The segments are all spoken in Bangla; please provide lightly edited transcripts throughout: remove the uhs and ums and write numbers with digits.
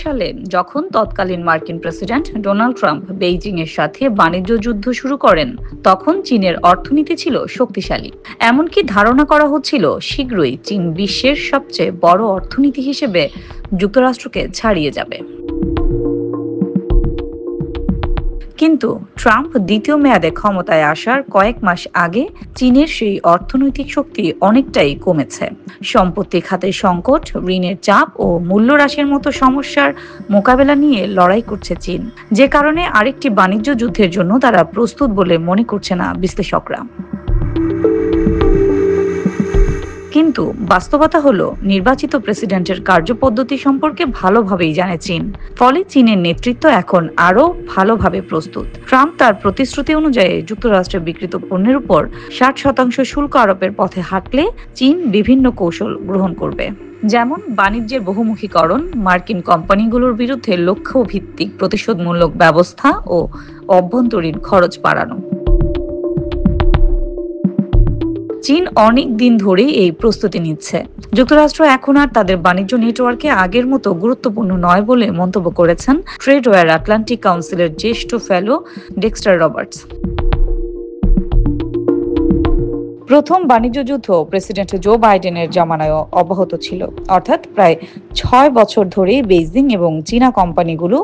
সালে যখন তৎকালীন মার্কিন প্রেসিডেন্ট ডোনাল্ড ট্রাম্প বেইজিং এর সাথে বাণিজ্য যুদ্ধ শুরু করেন, তখন চীনের অর্থনীতি ছিল শক্তিশালী। এমনকি ধারণা করা হচ্ছিল শীঘ্রই চীন বিশ্বের সবচেয়ে বড় অর্থনীতি হিসেবে যুক্তরাষ্ট্রকে ছাড়িয়ে যাবে। কিন্তু ট্রাম্প দ্বিতীয় মেয়াদে ক্ষমতায় আসার কয়েক মাস আগে চীনের সেই অর্থনৈতিক শক্তি অনেকটাই কমেছে। সম্পত্তি খাতের সংকট, ঋণের চাপ ও মূল্য হ্রাসের মতো সমস্যার মোকাবেলা নিয়ে লড়াই করছে চীন, যে কারণে আরেকটি বাণিজ্য যুদ্ধের জন্য তারা প্রস্তুত বলে মনে করছে না বিশ্লেষকরা। কিন্তু বাস্তবতা হলো, নির্বাচিত প্রেসিডেন্টের কার্যপদ্ধতি সম্পর্কে ভালোভাবেই জানে চীন। ফলে চীনের নেতৃত্ব এখন আরও ভালোভাবে প্রস্তুত। ট্রাম্প তার প্রতিশ্রুতি অনুযায়ী যুক্তরাষ্ট্রের বিক্রিত পণ্যের উপর 60% শুল্ক আরোপের পথে হাঁটলে চীন বিভিন্ন কৌশল গ্রহণ করবে, যেমন বাণিজ্যের বহুমুখীকরণ, মার্কিন কোম্পানিগুলোর বিরুদ্ধে লক্ষ্যভিত্তিক প্রতিশোধমূলক ব্যবস্থা ও অভ্যন্তরীণ খরচ বাড়ানো। চীন অনেক দিন ধরেই এই প্রস্তুতি নিচ্ছে। যুক্তরাষ্ট্র এখন আর তাদের বাণিজ্য নেটওয়ার্কে আগের মতো গুরুত্বপূর্ণ নয় বলে মন্তব্য করেছেন ট্রেডওয়্যার আটলান্টিক কাউন্সিলের জ্যেষ্ঠ ফেলো ডেক্সটার রবার্টস। প্রথম বাণিজ্য যুদ্ধ প্রেসিডেন্ট জো বাইডেনের জামানায় অব্যাহত ছিল, অর্থাৎ প্রায় 6 বছর ধরে বেইজিং এবং চীনা কোম্পানিগুলো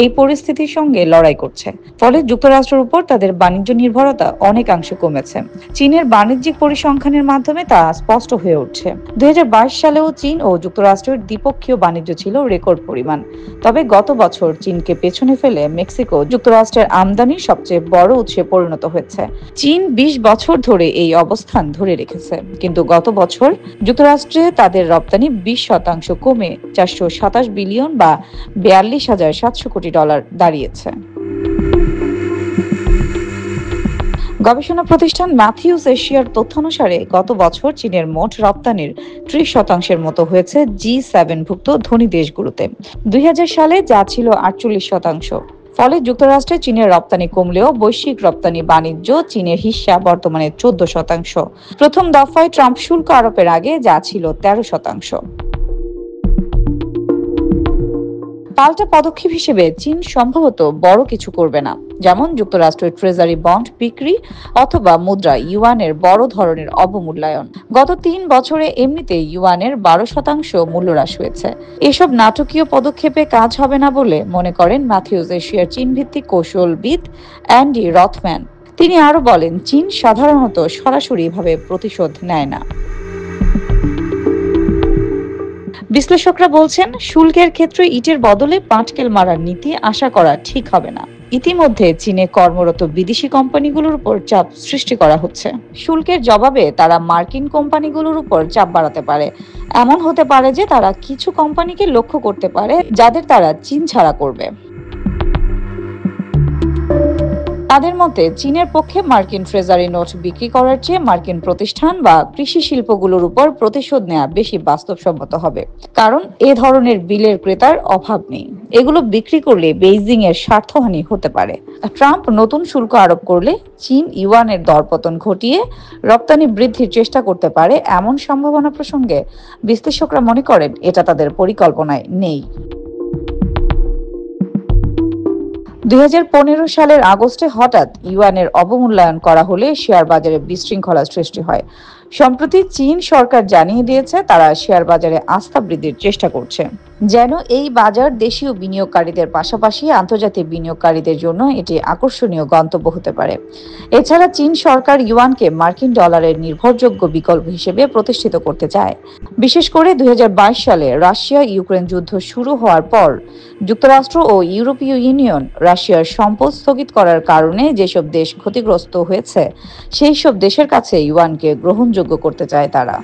এই পরিস্থিতির সঙ্গে লড়াই করছে। ফলে যুক্তরাষ্ট্রের উপর তাদের বাণিজ্য নির্ভরতা অনেকাংশে কমেছে। চীনের বাণিজ্যিক পরিসংখ্যানের মাধ্যমে তা স্পষ্ট হয়ে উঠছে। 2022 সালেও চীন ও যুক্তরাষ্ট্রের দ্বিপক্ষীয় বাণিজ্য ছিল রেকর্ড পরিমাণ। তবে গত বছর চীনকে পেছনে ফেলে মেক্সিকো যুক্তরাষ্ট্রের আমদানির সবচেয়ে বড় উৎসে পরিণত হয়েছে। চীন 20 বছর ধরে এই অবস্থা ধরে রেখেছে, কিন্তু গত বছর যুক্তরাষ্ট্রে তাদের রপ্তানি 20% কমে 427 বিলিয়ন বা 42,700 কোটি ডলার দাঁড়িয়েছে। গবেষণা প্রতিষ্ঠান ম্যাথিউস এশিয়ার তথ্যানুসারে গত বছর চীনের মোট রপ্তানির 30% মতো হয়েছে G7ভুক্ত ধনী দেশগুলোতে। 2000 সালে যা ছিল 48%। ফলে যুক্তরাষ্ট্রে চীনের রপ্তানি কমলেও বৈশ্বিক রপ্তানি বাণিজ্য চীনের হিস্সা বর্তমানে 14%। প্রথম দফায় ট্রাম্প শুল্ক আরোপের আগে যা ছিল 13%। পাল্টা পদক্ষেপ হিসেবে চীন সম্ভবত বড় কিছু করবে না, যেমন যুক্তরাষ্ট্রের ট্রেজারি বন্ড বিক্রি অথবা মুদ্রা ইউয়ানের বড় ধরনের অবমূল্যায়ন। গত 3 বছরে এমনিতে ইউয়ানের 12% মূল্য হ্রাস হয়েছে। এসব নাটকীয় পদক্ষেপে কাজ হবে না বলে মনে করেন ম্যাথিউস এশিয়ার চীন ভিত্তিক কৌশলবিদ অ্যান্ডি রথম্যান। তিনি আরো বলেন, চীন সাধারণত সরাসরিভাবে প্রতিশোধ নেয় না। বিশ্লেষকরা বলছেন, শুল্কের ক্ষেত্রে ইটের বদলে পাটকেল মারার নীতি আশা করা ঠিক হবে না। ইতিমধ্যে চীনে কর্মরত বিদেশি কোম্পানিগুলোর উপর চাপ সৃষ্টি করা হচ্ছে। শুল্কের জবাবে তারা মার্কিন কোম্পানিগুলোর উপর চাপ বাড়াতে পারে। এমন হতে পারে যে তারা কিছু কোম্পানিকে লক্ষ্য করতে পারে যাদের তারা চীন ছাড়া করবে। তাদের মতে, চীনের পক্ষে মার্কিন ট্রেজারি নোট বিক্রি করার চেয়ে মার্কিন প্রতিষ্ঠান বা কৃষি শিল্পগুলোর উপর প্রতিশোধ নেওয়া বেশি বাস্তবসম্মত হবে, কারণ এ ধরনের বিলের ক্রেতার অভাব নেই। এগুলো বিক্রি করলে বেইজিং এর স্বার্থহানি হতে পারে। ট্রাম্প নতুন শুল্ক আরোপ করলে চীন ইউয়ানের দরপতন ঘটিয়ে রপ্তানি বৃদ্ধির চেষ্টা করতে পারে, এমন সম্ভাবনা প্রসঙ্গে বিশ্লেষকরা মনে করেন এটা তাদের পরিকল্পনায় নেই। 2015 সালের আগস্টে হঠাৎ ইউয়ানের অবমূল্যায়ন করা হলে শেয়ার বাজারে বিশৃঙ্খলা সৃষ্টি হয়। সম্প্রতি চীন সরকার জানিয়ে দিয়েছে তারা শেয়ার বাজারে আস্থা বৃদ্ধির চেষ্টা করছে, যেন এই বাজার দেশীয় বিনিয়োগকারীদের পাশাপাশি আন্তর্জাতিক বিনিয়োগকারীদের জন্য এটি আকর্ষণীয় গন্তব্য হতে পারে। এছাড়া চীন সরকার ইউয়ানকে মার্কিন ডলারের নির্ভরযোগ্য বিকল্প হিসেবে প্রতিষ্ঠিত করতে চায়। বিশেষ করে 2022 সালে রাশিয়া ইউক্রেন যুদ্ধ শুরু হওয়ার পর যুক্তরাষ্ট্র ও ইউরোপীয় ইউনিয়ন রাশিয়ার সম্পদ স্থগিত করার কারণে যেসব দেশ ক্ষতিগ্রস্ত হয়েছে, সেই সব দেশের কাছে ইউয়ানকে গ্রহণযোগ্য করতে চায় তারা।